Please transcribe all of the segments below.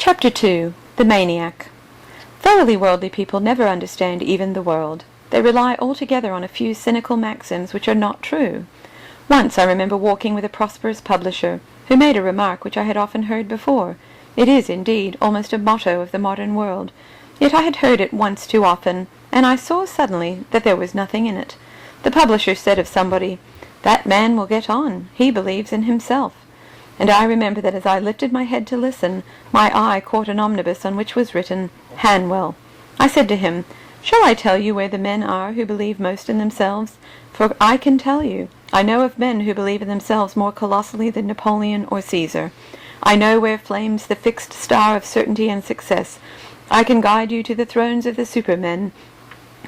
Chapter 2. The Maniac. Thoroughly worldly people never understand even the world. They rely altogether on a few cynical maxims which are not true. Once I remember walking with a prosperous publisher, who made a remark which I had often heard before. It is, indeed, almost a motto of the modern world. Yet I had heard it once too often, and I saw suddenly that there was nothing in it. The publisher said of somebody, "That man will get on. He believes in himself." And I remember that as I lifted my head to listen, my eye caught an omnibus on which was written, Hanwell. I said to him, "Shall I tell you where the men are who believe most in themselves? For I can tell you. I know of men who believe in themselves more colossally than Napoleon or Caesar. I know where flames the fixed star of certainty and success. I can guide you to the thrones of the supermen.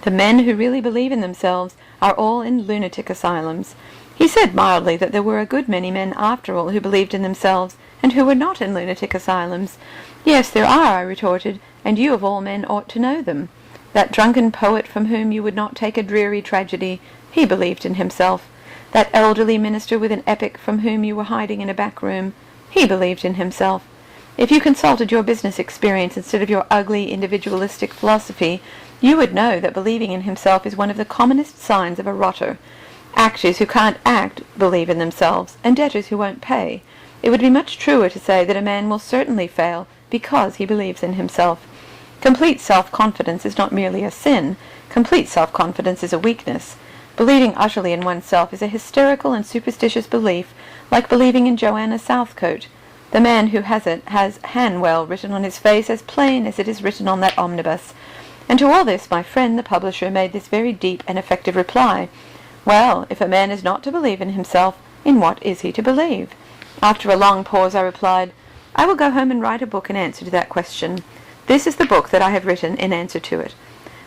The men who really believe in themselves are all in lunatic asylums." He said mildly that there were a good many men after all who believed in themselves, and who were not in lunatic asylums. "Yes, there are," I retorted, "and you of all men ought to know them. That drunken poet from whom you would not take a dreary tragedy, he believed in himself. That elderly minister with an epic from whom you were hiding in a back room, he believed in himself. If you consulted your business experience instead of your ugly individualistic philosophy, you would know that believing in himself is one of the commonest signs of a rotter. Actors who can't act believe in themselves, and debtors who won't pay. It would be much truer to say that a man will certainly fail because he believes in himself. Complete self-confidence is not merely a sin. Complete self-confidence is a weakness. Believing utterly in oneself is a hysterical and superstitious belief, like believing in Joanna Southcote. The man who has it has Hanwell written on his face as plain as it is written on that omnibus. And to all this my friend the publisher made this very deep and effective reply. "Well, if a man is not to believe in himself, in what is he to believe?" After a long pause I replied, "I will go home and write a book in answer to that question. This is the book that I have written in answer to it."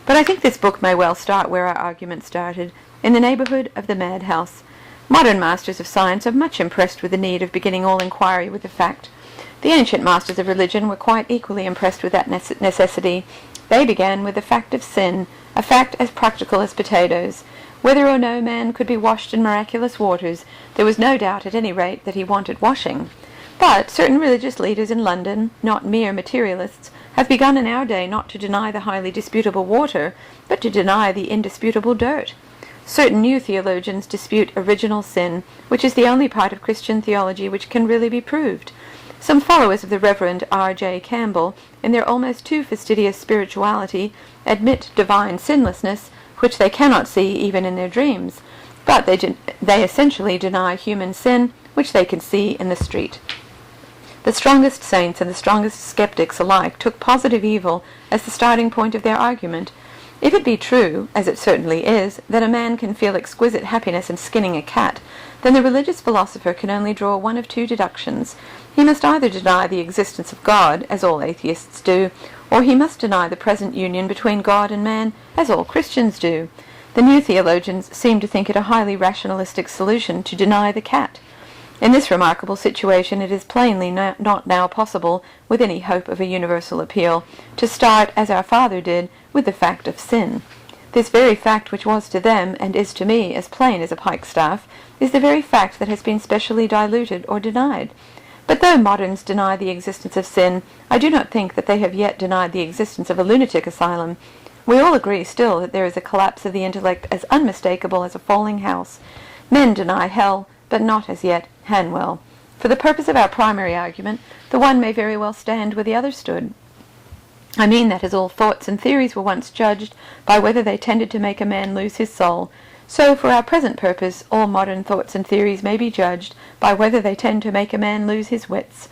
But I think this book may well start where our argument started, in the neighborhood of the madhouse. Modern masters of science are much impressed with the need of beginning all inquiry with the fact. The ancient masters of religion were quite equally impressed with that necessity. They began with the fact of sin, a fact as practical as potatoes. Whether or no man could be washed in miraculous waters, there was no doubt at any rate that he wanted washing. But certain religious leaders in London, not mere materialists, have begun in our day not to deny the highly disputable water, but to deny the indisputable dirt. Certain new theologians dispute original sin, which is the only part of Christian theology which can really be proved. Some followers of the Reverend R.J. Campbell, in their almost too fastidious spirituality, admit divine sinlessness, which they cannot see even in their dreams, but they essentially deny human sin, which they can see in the street. The strongest saints and the strongest skeptics alike took positive evil as the starting point of their argument. If it be true, as it certainly is, that a man can feel exquisite happiness in skinning a cat, then the religious philosopher can only draw one of two deductions. He must either deny the existence of God, as all atheists do, or he must deny the present union between God and man, as all Christians do. The new theologians seem to think it a highly rationalistic solution to deny the cat. In this remarkable situation it is plainly not now possible, with any hope of a universal appeal, to start, as our father did, with the fact of sin. This very fact, which was to them, and is to me, as plain as a pikestaff, is the very fact that has been specially diluted or denied. But though moderns deny the existence of sin, I do not think that they have yet denied the existence of a lunatic asylum. We all agree still that there is a collapse of the intellect as unmistakable as a falling house. Men deny hell, but not as yet Hanwell. For the purpose of our primary argument, the one may very well stand where the other stood. I mean that as all thoughts and theories were once judged by whether they tended to make a man lose his soul, so for our present purpose all modern thoughts and theories may be judged by whether they tend to make a man lose his wits.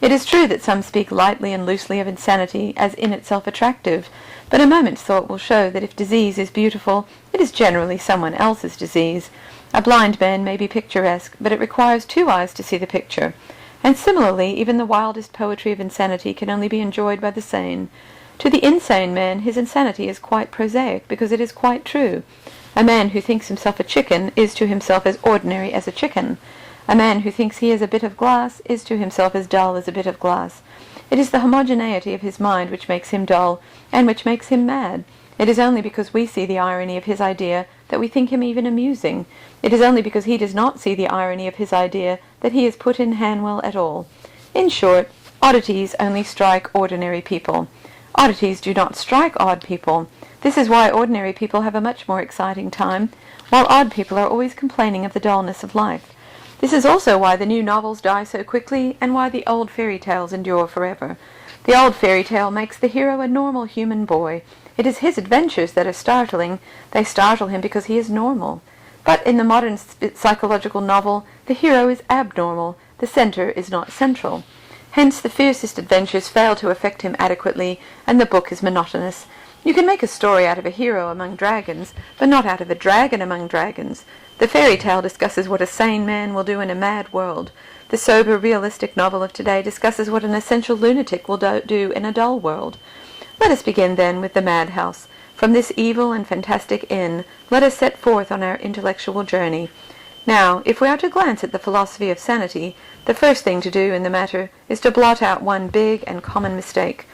It is true that some speak lightly and loosely of insanity as in itself attractive, but a moment's thought will show that if disease is beautiful, it is generally someone else's disease. A blind man may be picturesque, but it requires two eyes to see the picture. And similarly, even the wildest poetry of insanity can only be enjoyed by the sane. To the insane man, his insanity is quite prosaic, because it is quite true. A man who thinks himself a chicken is to himself as ordinary as a chicken. A man who thinks he is a bit of glass is to himself as dull as a bit of glass. It is the homogeneity of his mind which makes him dull, and which makes him mad. It is only because we see the irony of his idea that we think him even amusing. It is only because he does not see the irony of his idea that he is put in Hanwell at all. In short, Oddities only strike ordinary people. Oddities do not strike odd people. This is why ordinary people have a much more exciting time, while odd people are always complaining of the dullness of life. This is also why the new novels die so quickly, and why the old fairy tales endure forever. The old fairy tale makes the hero a normal human boy. It is his adventures that are startling. They startle him because he is normal. But in the modern psychological novel, the hero is abnormal. The center is not central. Hence the fiercest adventures fail to affect him adequately, and the book is monotonous. You can make a story out of a hero among dragons, but not out of a dragon among dragons. The fairy tale discusses what a sane man will do in a mad world. The sober, realistic novel of today discusses what an essential lunatic will do in a dull world. Let us begin, then, with the madhouse. From this evil and fantastic inn, let us set forth on our intellectual journey. Now, if we are to glance at the philosophy of sanity, the first thing to do in the matter is to blot out one big and common mistake.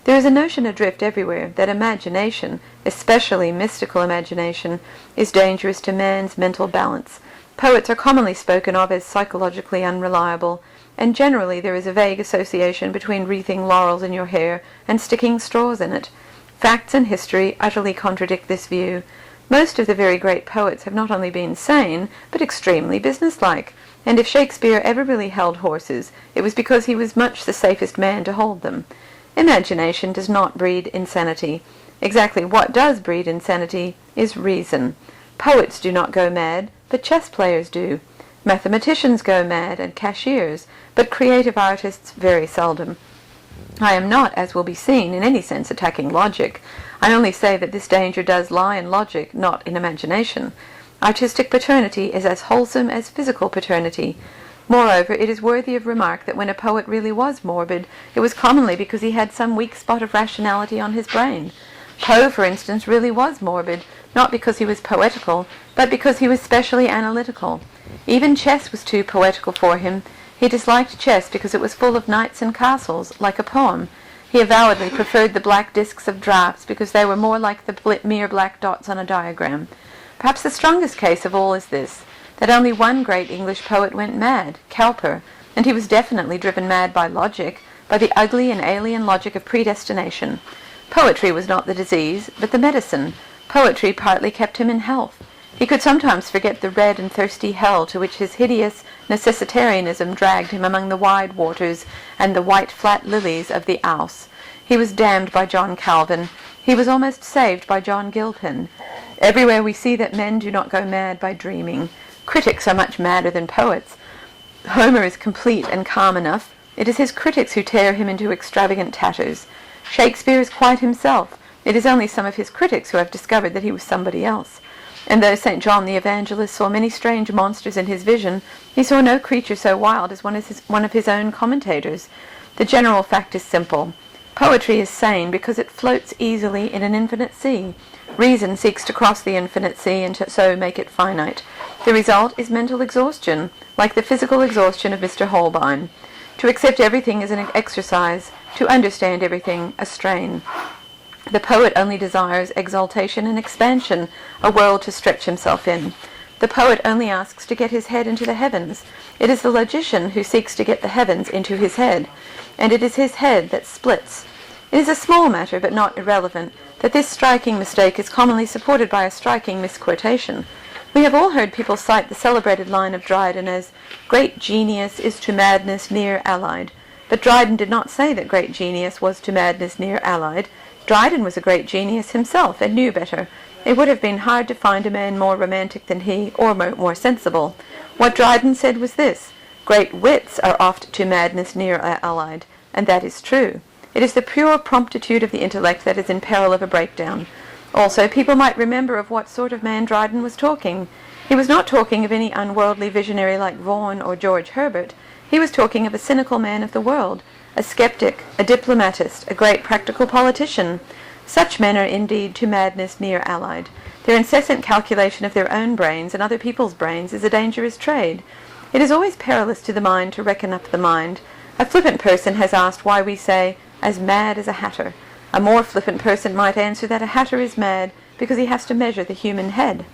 There is a notion adrift everywhere that imagination, especially mystical imagination, is dangerous to man's mental balance. Poets are commonly spoken of as psychologically unreliable, and generally there is a vague association between wreathing laurels in your hair and sticking straws in it. Facts and history utterly contradict this view. Most of the very great poets have not only been sane, but extremely businesslike, and if Shakespeare ever really held horses, it was because he was much the safest man to hold them. Imagination does not breed insanity. Exactly what does breed insanity is reason. Poets do not go mad, but chess players do. Mathematicians go mad, and cashiers, but creative artists very seldom. I am not, as will be seen, in any sense attacking logic. I only say that this danger does lie in logic, not in imagination. Artistic paternity is as wholesome as physical paternity. Moreover, it is worthy of remark that when a poet really was morbid, it was commonly because he had some weak spot of rationality on his brain. Poe, for instance, really was morbid, not because he was poetical, but because he was specially analytical. Even chess was too poetical for him. He disliked chess because it was full of knights and castles, like a poem. He avowedly preferred the black discs of drafts because they were more like the mere black dots on a diagram. Perhaps the strongest case of all is this, that only one great English poet went mad, Cowper, and he was definitely driven mad by logic, by the ugly and alien logic of predestination. Poetry was not the disease, but the medicine. Poetry partly kept him in health. He could sometimes forget the red and thirsty hell to which his hideous necessitarianism dragged him among the wide waters and the white flat lilies of the Ouse. He was damned by John Calvin. He was almost saved by John Gilpin. Everywhere we see that men do not go mad by dreaming. Critics are much madder than poets. Homer is complete and calm enough. It is his critics who tear him into extravagant tatters. Shakespeare is quite himself. It is only some of his critics who have discovered that he was somebody else. And though St. John the Evangelist saw many strange monsters in his vision, he saw no creature so wild as one of his own commentators. The general fact is simple. Poetry is sane because it floats easily in an infinite sea. Reason seeks to cross the infinite sea and so make it finite. The result is mental exhaustion, like the physical exhaustion of Mr. Holbein. To accept everything is an exercise, to understand everything a strain. The poet only desires exaltation and expansion, a world to stretch himself in. The poet only asks to get his head into the heavens. It is the logician who seeks to get the heavens into his head, and it is his head that splits. It is a small matter, but not irrelevant, that this striking mistake is commonly supported by a striking misquotation. We have all heard people cite the celebrated line of Dryden as, "Great genius is to madness near allied." But Dryden did not say that great genius was to madness near allied. Dryden was a great genius himself, and knew better. It would have been hard to find a man more romantic than he, or more sensible. What Dryden said was this: great wits are oft to madness near allied, and that is true. It is the pure promptitude of the intellect that is in peril of a breakdown. Also, people might remember of what sort of man Dryden was talking. He was not talking of any unworldly visionary like Vaughan or George Herbert. He was talking of a cynical man of the world, a skeptic, a diplomatist, a great practical politician. Such men are indeed to madness near allied. Their incessant calculation of their own brains and other people's brains is a dangerous trade. It is always perilous to the mind to reckon up the mind. A flippant person has asked why we say, "as mad as a hatter." A more flippant person might answer that a hatter is mad because he has to measure the human head.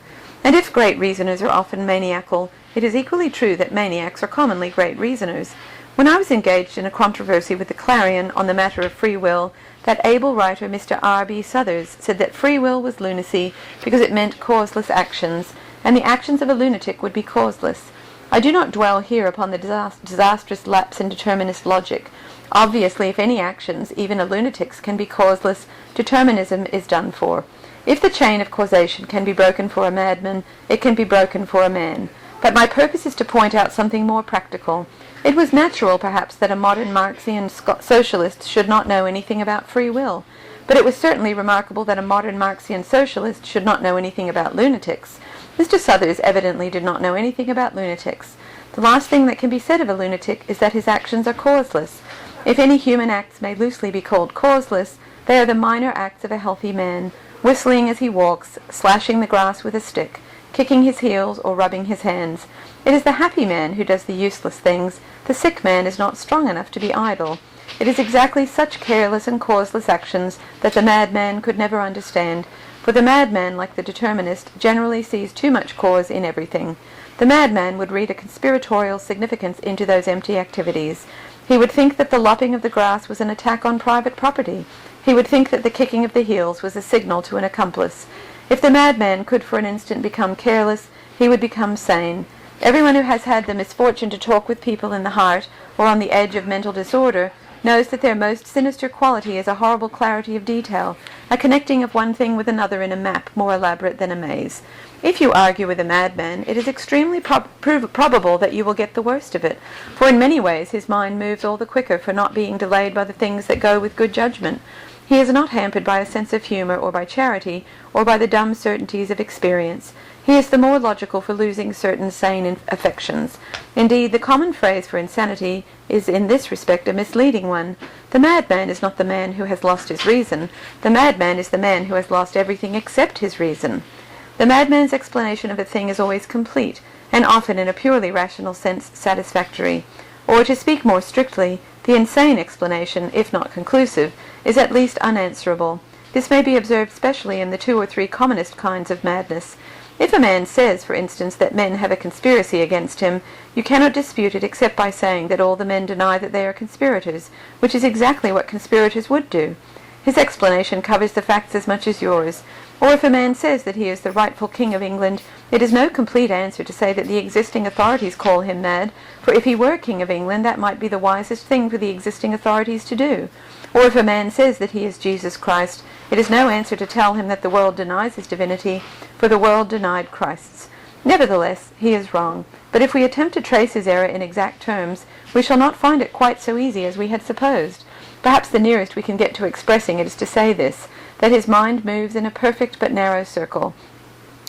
And if great reasoners are often maniacal, it is equally true that maniacs are commonly great reasoners. When I was engaged in a controversy with the Clarion on the matter of free will, that able writer Mr. R.B. Suthers said that free will was lunacy because it meant causeless actions, and the actions of a lunatic would be causeless. I do not dwell here upon the disastrous lapse in determinist logic. Obviously, if any actions, even a lunatic's, can be causeless, determinism is done for. If the chain of causation can be broken for a madman, it can be broken for a man. But my purpose is to point out something more practical. It was natural, perhaps, that a modern Marxian socialist should not know anything about free will, but it was certainly remarkable that a modern Marxian socialist should not know anything about lunatics. Mr. Suthers evidently did not know anything about lunatics. The last thing that can be said of a lunatic is that his actions are causeless. If any human acts may loosely be called causeless, they are the minor acts of a healthy man, whistling as he walks, slashing the grass with a stick, kicking his heels or rubbing his hands. It is the happy man who does the useless things. The sick man is not strong enough to be idle. It is exactly such careless and causeless actions that the madman could never understand, for the madman, like the determinist, generally sees too much cause in everything. The madman would read a conspiratorial significance into those empty activities. He would think that the lopping of the grass was an attack on private property. He would think that the kicking of the heels was a signal to an accomplice. If the madman could for an instant become careless, he would become sane. Everyone who has had the misfortune to talk with people in the heart, or on the edge of mental disorder, knows that their most sinister quality is a horrible clarity of detail, a connecting of one thing with another in a map more elaborate than a maze. If you argue with a madman, it is extremely probable that you will get the worst of it, for in many ways his mind moves all the quicker for not being delayed by the things that go with good judgment. He is not hampered by a sense of humor or by charity, or by the dumb certainties of experience. He is the more logical for losing certain sane affections. Indeed, the common phrase for insanity is in this respect a misleading one. The madman is not the man who has lost his reason. The madman is the man who has lost everything except his reason. The madman's explanation of a thing is always complete, and often in a purely rational sense satisfactory. Or, to speak more strictly, the insane explanation, if not conclusive, is at least unanswerable. This may be observed specially in the 2 or 3 commonest kinds of madness. If a man says, for instance, that men have a conspiracy against him, you cannot dispute it except by saying that all the men deny that they are conspirators, which is exactly what conspirators would do. His explanation covers the facts as much as yours. Or if a man says that he is the rightful king of England, it is no complete answer to say that the existing authorities call him mad, for if he were king of England, that might be the wisest thing for the existing authorities to do. Or if a man says that he is Jesus Christ, it is no answer to tell him that the world denies his divinity, for the world denied Christ's. Nevertheless, he is wrong. But if we attempt to trace his error in exact terms, we shall not find it quite so easy as we had supposed. Perhaps the nearest we can get to expressing it is to say this, that his mind moves in a perfect but narrow circle.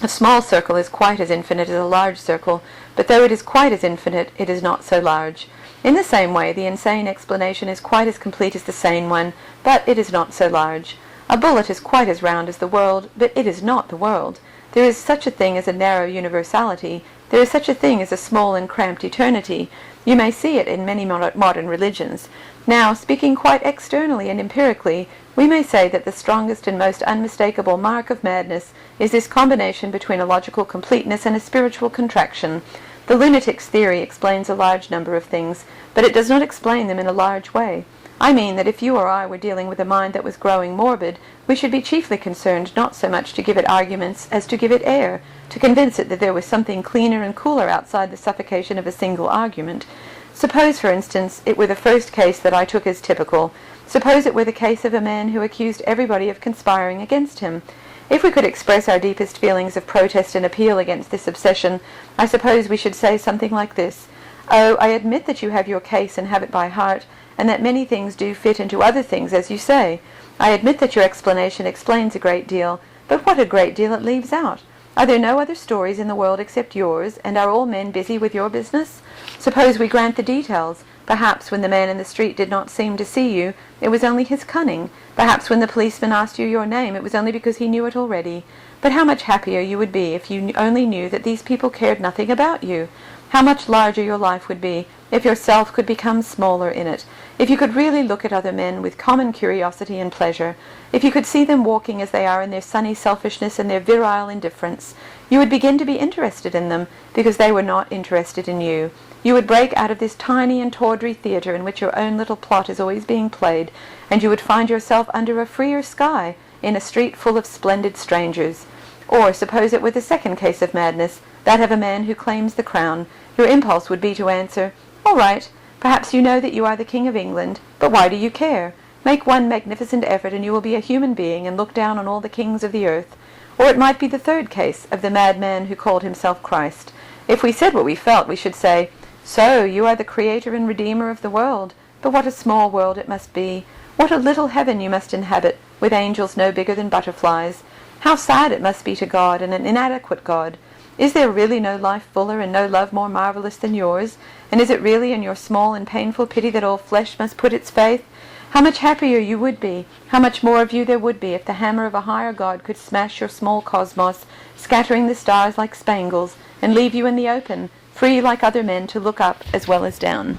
A small circle is quite as infinite as a large circle, but though it is quite as infinite, it is not so large. In the same way, the insane explanation is quite as complete as the sane one, but it is not so large. A bullet is quite as round as the world, but it is not the world. There is such a thing as a narrow universality. There is such a thing as a small and cramped eternity. You may see it in many modern religions. Now, speaking quite externally and empirically, we may say that the strongest and most unmistakable mark of madness is this combination between a logical completeness and a spiritual contraction. The lunatic's theory explains a large number of things, but it does not explain them in a large way. I mean that if you or I were dealing with a mind that was growing morbid, we should be chiefly concerned not so much to give it arguments as to give it air, to convince it that there was something cleaner and cooler outside the suffocation of a single argument. Suppose, for instance, it were the first case that I took as typical. Suppose it were the case of a man who accused everybody of conspiring against him. If we could express our deepest feelings of protest and appeal against this obsession, I suppose we should say something like this: "Oh, I admit that you have your case and have it by heart, and that many things do fit into other things, as you say. I admit that your explanation explains a great deal, but what a great deal it leaves out. Are there no other stories in the world except yours, and are all men busy with your business? Suppose we grant the details. Perhaps when the man in the street did not seem to see you, it was only his cunning. Perhaps when the policeman asked you your name, it was only because he knew it already. But how much happier you would be if you only knew that these people cared nothing about you. How much larger your life would be if yourself could become smaller in it, if you could really look at other men with common curiosity and pleasure, if you could see them walking as they are in their sunny selfishness and their virile indifference, you would begin to be interested in them because they were not interested in you. You would break out of this tiny and tawdry theatre in which your own little plot is always being played, and you would find yourself under a freer sky in a street full of splendid strangers. Or suppose it were the second case of madness, that of a man who claims the crown. Your impulse would be to answer, "All right, perhaps you know that you are the King of England, but why do you care? Make one magnificent effort and you will be a human being and look down on all the kings of the earth." Or it might be the third case of the madman who called himself Christ. If we said what we felt, we should say, "So, you are the creator and redeemer of the world, but what a small world it must be. What a little heaven you must inhabit, with angels no bigger than butterflies. How sad it must be to God, and an inadequate God. Is there really no life fuller and no love more marvelous than yours? And is it really in your small and painful pity that all flesh must put its faith? How much happier you would be, how much more of you there would be if the hammer of a higher God could smash your small cosmos, scattering the stars like spangles, and leave you in the open, free like other men to look up as well as down."